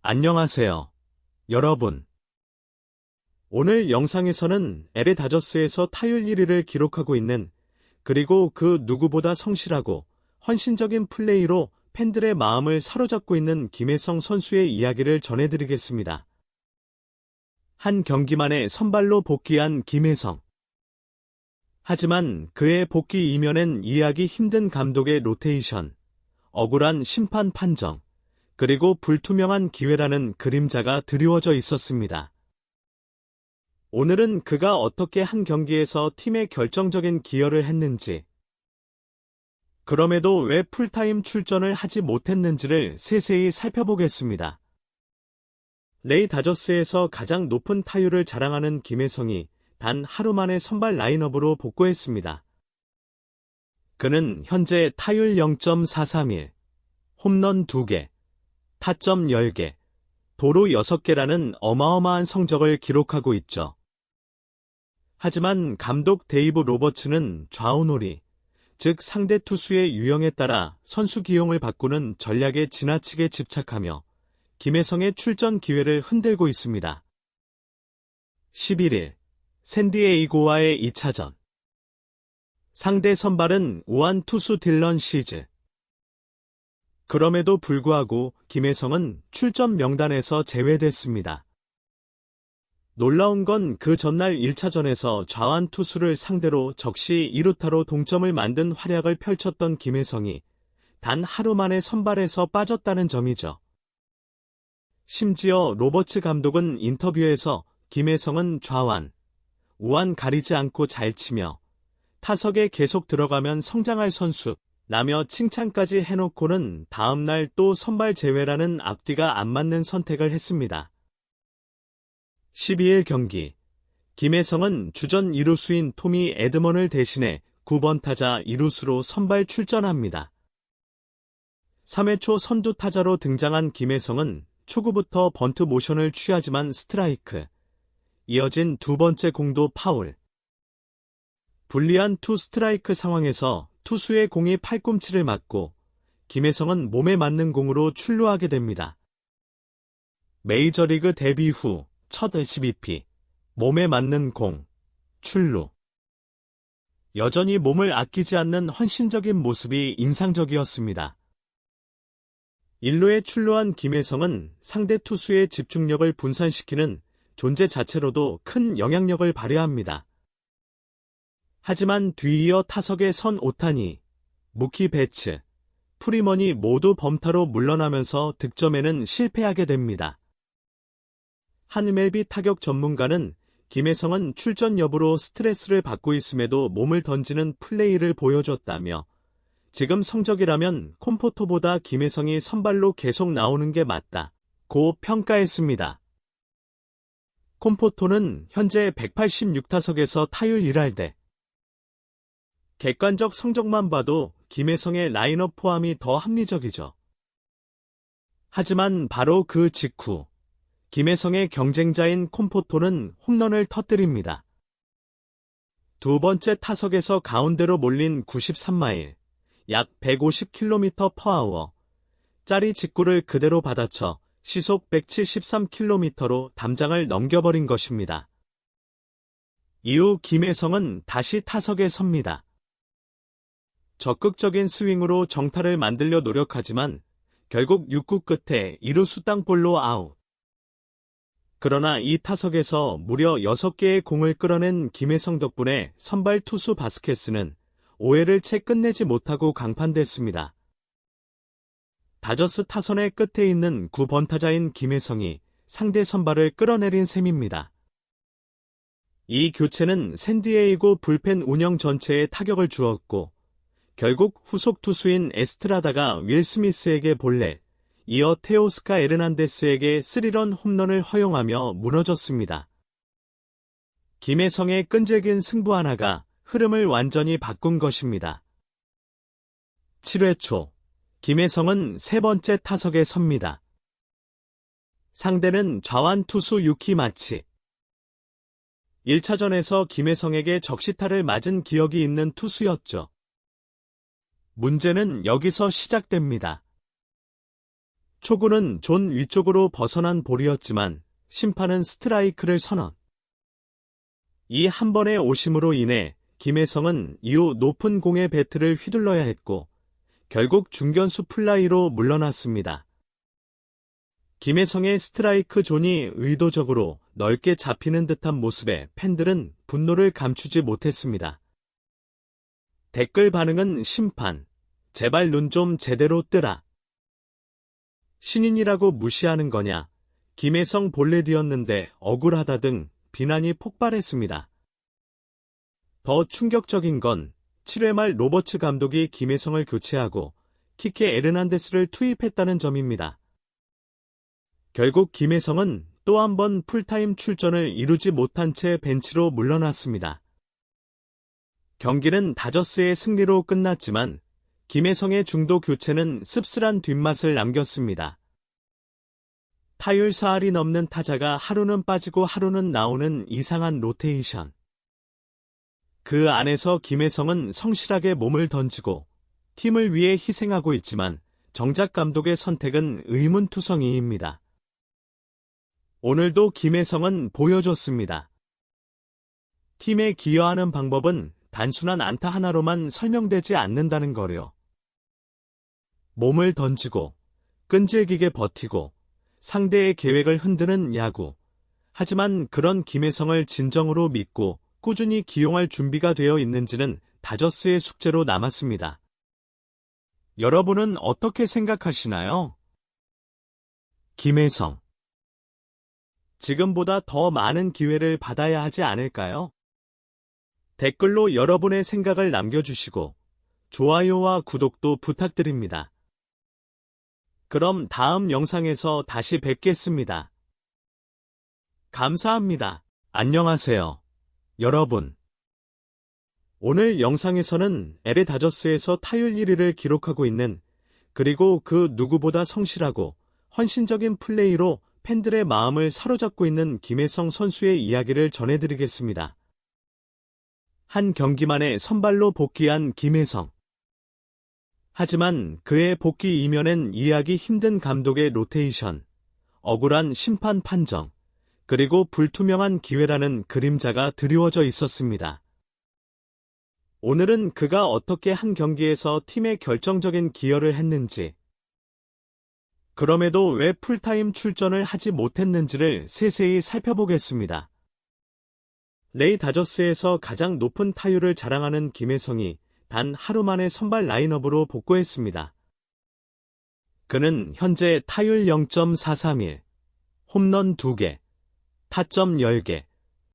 안녕하세요, 여러분. 오늘 영상에서는 LA 다저스에서 타율 1위를 기록하고 있는 그리고 그 누구보다 성실하고 헌신적인 플레이로 팬들의 마음을 사로잡고 있는 김혜성 선수의 이야기를 전해드리겠습니다. 한 경기만에 선발로 복귀한 김혜성. 하지만 그의 복귀 이면엔 이해하기 힘든 감독의 로테이션, 억울한 심판 판정, 그리고 불투명한 기회라는 그림자가 드리워져 있었습니다. 오늘은 그가 어떻게 한 경기에서 팀에 결정적인 기여를 했는지, 그럼에도 왜 풀타임 출전을 하지 못했는지를 세세히 살펴보겠습니다. LA 다저스에서 가장 높은 타율을 자랑하는 김혜성이 단 하루 만에 선발 라인업으로 복구했습니다. 그는 현재 타율 0.431, 홈런 2개, 타점 10개, 도루 6개라는 어마어마한 성적을 기록하고 있죠. 하지만 감독 데이브 로버츠는 좌우놀이, 즉 상대 투수의 유형에 따라 선수 기용을 바꾸는 전략에 지나치게 집착하며 김혜성의 출전 기회를 흔들고 있습니다. 11일, 샌디에이고와의 2차전. 상대 선발은 우완 투수 딜런 시즈. 그럼에도 불구하고 김혜성은 출전 명단에서 제외됐습니다. 놀라운 건 그 전날 1차전에서 좌완 투수를 상대로 적시 2루타로 동점을 만든 활약을 펼쳤던 김혜성이 단 하루 만에 선발에서 빠졌다는 점이죠. 심지어 로버츠 감독은 인터뷰에서 김혜성은 좌완, 우완 가리지 않고 잘 치며 타석에 계속 들어가면 성장할 선수, 라며 칭찬까지 해놓고는 다음날 또 선발 제외라는 앞뒤가 안 맞는 선택을 했습니다. 12일 경기, 김혜성은 주전 2루수인 토미 에드먼을 대신해 9번 타자 2루수로 선발 출전합니다. 3회 초 선두 타자로 등장한 김혜성은 초구부터 번트 모션을 취하지만 스트라이크, 이어진 두 번째 공도 파울. 불리한 투 스트라이크 상황에서 투수의 공이 팔꿈치를 맞고 김혜성은 몸에 맞는 공으로 출루하게 됩니다. 메이저리그 데뷔 후 첫 SBP, 몸에 맞는 공, 출루. 여전히 몸을 아끼지 않는 헌신적인 모습이 인상적이었습니다. 1루에 출루한 김혜성은 상대 투수의 집중력을 분산시키는 존재 자체로도 큰 영향력을 발휘합니다. 하지만 뒤이어 타석에 선 오타니, 무키 베츠, 프리먼이 모두 범타로 물러나면서 득점에는 실패하게 됩니다. 한 MLB 타격 전문가는 김혜성은 출전 여부로 스트레스를 받고 있음에도 몸을 던지는 플레이를 보여줬다며 지금 성적이라면 콤포토보다 김혜성이 선발로 계속 나오는 게 맞다고 평가했습니다. 콤포토는 현재 186타석에서 타율 1할대. 객관적 성적만 봐도 김혜성의 라인업 포함이 더 합리적이죠. 하지만 바로 그 직후 김혜성의 경쟁자인 콤포토는 홈런을 터뜨립니다. 두 번째 타석에서 가운데로 몰린 93마일, 약 150km/h, 짜리 직구를 그대로 받아쳐 시속 173km로 담장을 넘겨버린 것입니다. 이후 김혜성은 다시 타석에 섭니다. 적극적인 스윙으로 정타를 만들려 노력하지만 결국 6구 끝에 2루수 땅볼로 아웃. 그러나 이 타석에서 무려 6개의 공을 끌어낸 김혜성 덕분에 선발 투수 바스케스는 5회를 채 끝내지 못하고 강판됐습니다. 다저스 타선의 끝에 있는 9번 타자인 김혜성이 상대 선발을 끌어내린 셈입니다. 이 교체는 샌디에이고 불펜 운영 전체에 타격을 주었고 결국 후속 투수인 에스트라다가 윌 스미스에게 볼넷, 이어 테오스카 에르난데스에게 3런 홈런을 허용하며 무너졌습니다. 김혜성의 끈질긴 승부 하나가 흐름을 완전히 바꾼 것입니다. 7회 초, 김혜성은 세 번째 타석에 섭니다. 상대는 좌완 투수 유키 마치. 1차전에서 김혜성에게 적시타를 맞은 기억이 있는 투수였죠. 문제는 여기서 시작됩니다. 초구는 존 위쪽으로 벗어난 볼이었지만 심판은 스트라이크를 선언. 이 한 번의 오심으로 인해 김혜성은 이후 높은 공의 배트를 휘둘러야 했고 결국 중견수 플라이로 물러났습니다. 김혜성의 스트라이크 존이 의도적으로 넓게 잡히는 듯한 모습에 팬들은 분노를 감추지 못했습니다. 댓글 반응은 심판, 제발 눈 좀 제대로 뜨라. 신인이라고 무시하는 거냐, 김혜성 본래 뒤였는데 억울하다 등 비난이 폭발했습니다. 더 충격적인 건 7회 말 로버츠 감독이 김혜성을 교체하고 키케 에르난데스를 투입했다는 점입니다. 결국 김혜성은 또 한 번 풀타임 출전을 이루지 못한 채 벤치로 물러났습니다. 경기는 다저스의 승리로 끝났지만 김혜성의 중도 교체는 씁쓸한 뒷맛을 남겼습니다. 타율 4할이 넘는 타자가 하루는 빠지고 하루는 나오는 이상한 로테이션. 그 안에서 김혜성은 성실하게 몸을 던지고 팀을 위해 희생하고 있지만 정작 감독의 선택은 의문투성이입니다. 오늘도 김혜성은 보여줬습니다. 팀에 기여하는 방법은 단순한 안타 하나로만 설명되지 않는다는 거요. 몸을 던지고 끈질기게 버티고 상대의 계획을 흔드는 야구. 하지만 그런 김혜성을 진정으로 믿고 꾸준히 기용할 준비가 되어 있는지는 다저스의 숙제로 남았습니다. 여러분은 어떻게 생각하시나요? 김혜성. 지금보다 더 많은 기회를 받아야 하지 않을까요? 댓글로 여러분의 생각을 남겨주시고 좋아요와 구독도 부탁드립니다. 그럼 다음 영상에서 다시 뵙겠습니다. 감사합니다. 안녕하세요. 여러분. 오늘 영상에서는 LA 다저스에서 타율 1위를 기록하고 있는 그리고 그 누구보다 성실하고 헌신적인 플레이로 팬들의 마음을 사로잡고 있는 김혜성 선수의 이야기를 전해드리겠습니다. 한 경기만에 선발로 복귀한 김혜성. 하지만 그의 복귀 이면엔 이해하기 힘든 감독의 로테이션, 억울한 심판 판정, 그리고 불투명한 기회라는 그림자가 드리워져 있었습니다. 오늘은 그가 어떻게 한 경기에서 팀에 결정적인 기여를 했는지, 그럼에도 왜 풀타임 출전을 하지 못했는지를 세세히 살펴보겠습니다. 레이 다저스에서 가장 높은 타율을 자랑하는 김혜성이 단 하루 만에 선발 라인업으로 복구했습니다. 그는 현재 타율 0.431, 홈런 2개, 타점 10개,